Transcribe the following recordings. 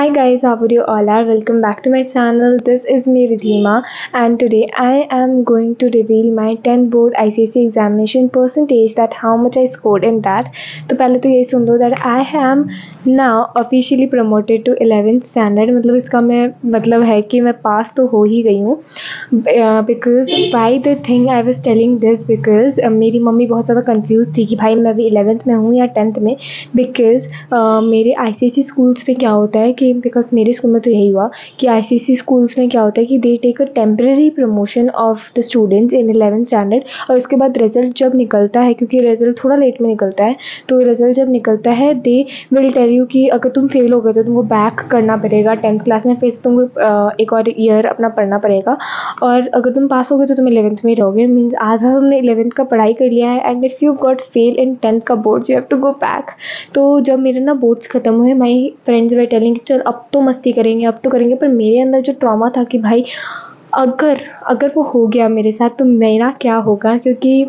Hi guys, how are you all are? Welcome back to my channel. This is me Ridhima, and today I am going to reveal my 10 board ICSE examination percentage, that how much I scored in that. तो पहले तो यही सुन लो that I am now officially promoted to 11th standard. मतलब इसका मैं मतलब है कि मैं पास तो हो ही गई हूँ, because why the thing I was telling this because मेरी मम्मी बहुत ज़्यादा confused थी कि भाई मैं अभी 11th में हूँ या 10th में, because मेरे ICSE स्कूल्स में क्या होता है कि बिकॉज मेरे स्कूल में तो यही हुआ कि ICSE स्कूल्स में क्या होता है कि they take a temporary promotion of the students in 11th standard, और उसके बाद रिजल्ट जब निकलता है, क्योंकि रिजल्ट थोड़ा लेट में निकलता है, तो रिजल्ट जब निकलता है दे विल टेल यू कि अगर तुम फेल हो गए तो तुमको बैक करना पड़ेगा 10th क्लास में, फिर से तुमको एक और ईयर अपना पढ़ना पड़ेगा, और अगर तुम पास हो गए तो तुम 11th में ही रहोगे। मीन्स आधा तुमने 11th का पढ़ाई कर लिया है, and if you got fail in 10th का board you have to go back. तो जब मेरे ना बोर्ड्स ख़त्म हुए, माई फ्रेंड्स वे टेलिंग कि चल अब तो मस्ती करेंगे, अब तो करेंगे, पर मेरे अंदर जो ट्रॉमा था कि भाई अगर अगर वो हो गया मेरे साथ तो मेरा क्या होगा, क्योंकि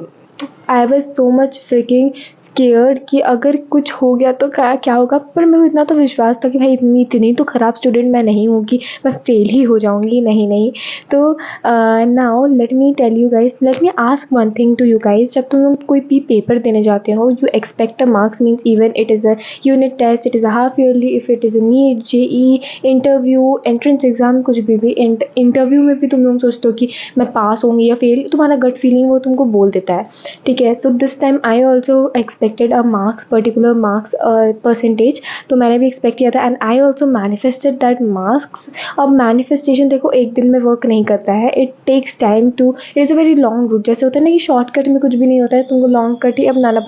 I was so much fricking scared कि अगर कुछ हो गया तो क्या होगा। पर मेरे को इतना तो विश्वास था कि भाई इतनी तो ख़राब स्टूडेंट मैं नहीं हूँ कि मैं फेल ही हो जाऊँगी, नहीं। तो now let me tell you guys, let me ask one thing to you guys. जब तुम लोग कोई भी पेपर देने जाते हो, you expect a marks, means even it is a unit test, it is a half yearly, if it is a NEET, JE, interview, entrance exam, कुछ भी इंटरव्यू में भी तुम लोग सोचते हो कि मैं पास होंगी या फेल, तुम्हारा गट फीलिंग वो तुमको बोल देता है, ठीक है। So this time I also expected a marks, particular marks percentage, तो मैंने भी एक्सपेक्ट किया था, and I also manifested that marks. अब मैनिफेस्टेशन देखो एक दिन में वर्क नहीं करता है, it takes time to, it is a very long route. जैसे होता है ना कि शॉर्टकट में कुछ भी नहीं होता है, तुमको लॉन्ग कट ही अपनाना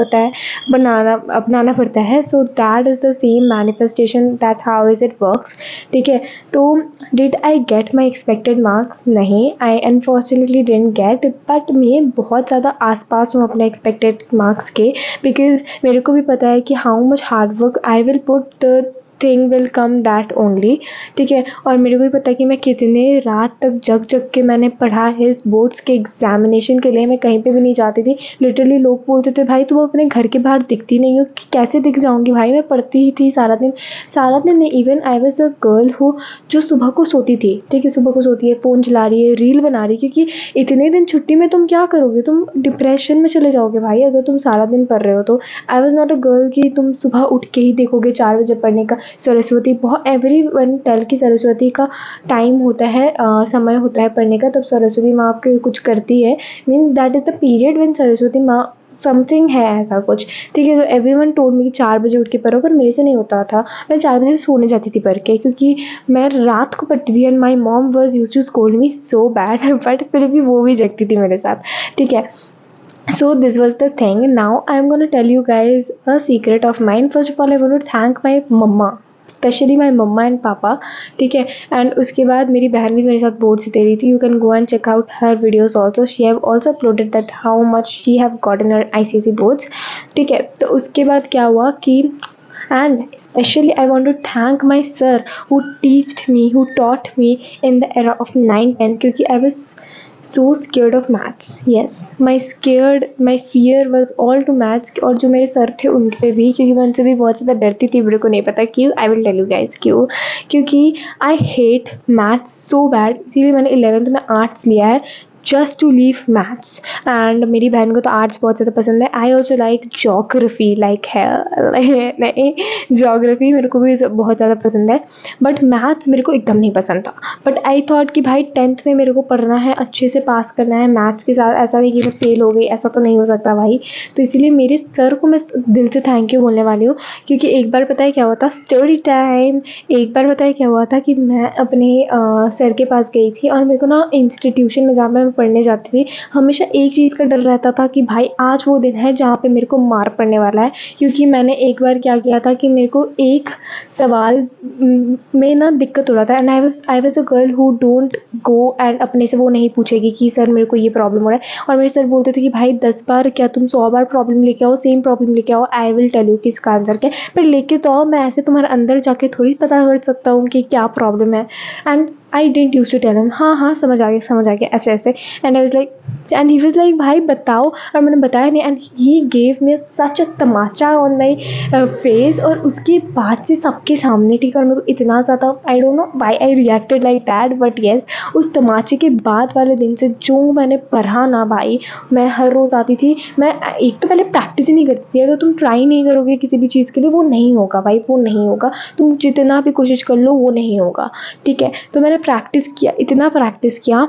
पड़ता है। So that is the same manifestation, that how is it works, ठीक है। तो did I get my expected marks? नहीं, I unfortunately didn't get, but मैं बहुत ज़्यादा आसपास हूँ अपने एक्सपेक्टेड मार्क्स के, बिकॉज मेरे को भी पता है कि how much hard work I will put, the thing will come that only, ठीक है। और मेरे को भी पता है कि मैं कितने रात तक जग के मैंने पढ़ा है इस बोर्ड्स के एग्जामिनेशन के लिए। मैं कहीं पे भी नहीं जाती थी, लिटरली लोग बोलते थे भाई तुम अपने घर के बाहर दिखती नहीं हो, कि कैसे दिख जाऊँगी भाई, मैं पढ़ती ही थी सारा दिन नहीं। Even I was a girl who जो सुबह को सोती थी, ठीक है, सुबह को सोती है, फ़ोन चला रही है, रील बना रही है, क्योंकि इतने दिन छुट्टी में तुम क्या करोगे, तुम डिप्रेशन में चले जाओगे भाई अगर तुम सारा दिन पढ़ रहे हो तो। I was not a girl कि तुम सुबह उठ के ही देखोगे 4 बजे पढ़ने का। सरस्वती बहुत एवरी वन टेल की सरस्वती का टाइम होता है, समय होता है पढ़ने का, तब सरस्वती माँ आपके कुछ करती है, means that is the period when Saraswati माँ समथिंग है ऐसा कुछ, ठीक है। तो एवरीवन टोल्ड मी कि 4 बजे उठ के पढ़ो, पर मेरे से नहीं होता था। मैं 4 बजे सोने जाती थी पढ़ के, क्योंकि मैं रात को पढ़ती थी, and my mom was use to scold me so bad, but फिर भी वो भी जगती थी मेरे साथ, ठीक है। So this was the thing. Now I'm gonna tell you guys a secret of mine. First of all, I want to thank my mama, specially my mama and papa, ठीक है। एंड उसके बाद मेरी बहन भी मेरे साथ बोर्ड्स दे रही थी, you can go and check out her videos also, she have also uploaded that how much she have got in her ICSE boards, ठीक है। तो उसके बाद क्या हुआ कि, and especially I want to thank my sir who taught me in the era of 9-10, क्योंकि I was so scared of maths. Yes, my fear was all to maths, और जो मेरे सर थे उनके पे भी, क्योंकि मैं उनसे भी बहुत ज़्यादा डरती थी, मेरे को नहीं पता क्यों। I will tell you guys क्यों, क्योंकि I hate maths so bad, इसीलिए मैंने 11th में आर्ट्स लिया है, just to leave maths. And मेरी बहन को तो आर्ट्स बहुत ज़्यादा पसंद है। I also like geography, like है नहीं, जोग्राफी मेरे को भी बहुत ज़्यादा पसंद है, बट मैथ्स मेरे को एकदम नहीं पसंद था। बट आई थॉट कि भाई 10th में मेरे को पढ़ना है, अच्छे से पास करना है मैथ्स के साथ, ऐसा नहीं कि मैं फेल हो गई, ऐसा तो नहीं हो सकता भाई। तो इसीलिए मेरे सर को मैं दिल से थैंक यू बोलने वाली हूँ, क्योंकि एक बार पता है क्या हुआ था, स्टोरी टाइम। एक बार पता है क्या हुआ था कि मैं अपने सर के पास गई थी, और मेरे को ना इंस्टीट्यूशन में जहाँ मैं पढ़ने जाती थी, हमेशा एक चीज़ का डर रहता था कि भाई आज वो दिन है जहाँ पे मेरे को मार पड़ने वाला है। क्योंकि मैंने एक बार क्या किया था कि मेरे को एक सवाल में ना दिक्कत हो रहा था, and I was a girl who don't go and अपने से वो नहीं पूछेगी कि सर मेरे को ये प्रॉब्लम हो रहा है। और मेरे सर बोलते थे कि भाई 10 बार क्या तुम 100 बार प्रॉब्लम लेके आओ, सेम प्रॉब्लम लेके आओ, आई विल टेल यू कि इसका आंसर क्या है, पर लेके तो आओ, मैं ऐसे तुम्हारे अंदर जाके थोड़ी पता कर सकता हूँ कि क्या प्रॉब्लम है। And I didn't use to tell him, हाँ हाँ समझ आ गया ऐसे ऐसे। And I was like, and he was like भाई बताओ, और मैंने बताया नहीं। And he gave me such a Tamasha on my face, और उसके बाद से सबके सामने, ठीक है, और मेरे को इतना ज़्यादा, I don't know why I reacted like that, but yes, उस तमाचे के बाद वाले दिन से जो मैंने पढ़ा ना भाई, मैं हर रोज़ आती थी। मैं एक तो पहले प्रैक्टिस ही नहीं करती थी। अगर तुम ट्राई नहीं करोगे किसी भी चीज़ के लिए, वो नहीं होगा भाई, वो नहीं होगा। तुम जितना भी कोशिश कर लो वो नहीं होगा, ठीक है। तो मैंने प्रैक्टिस किया, इतना प्रैक्टिस किया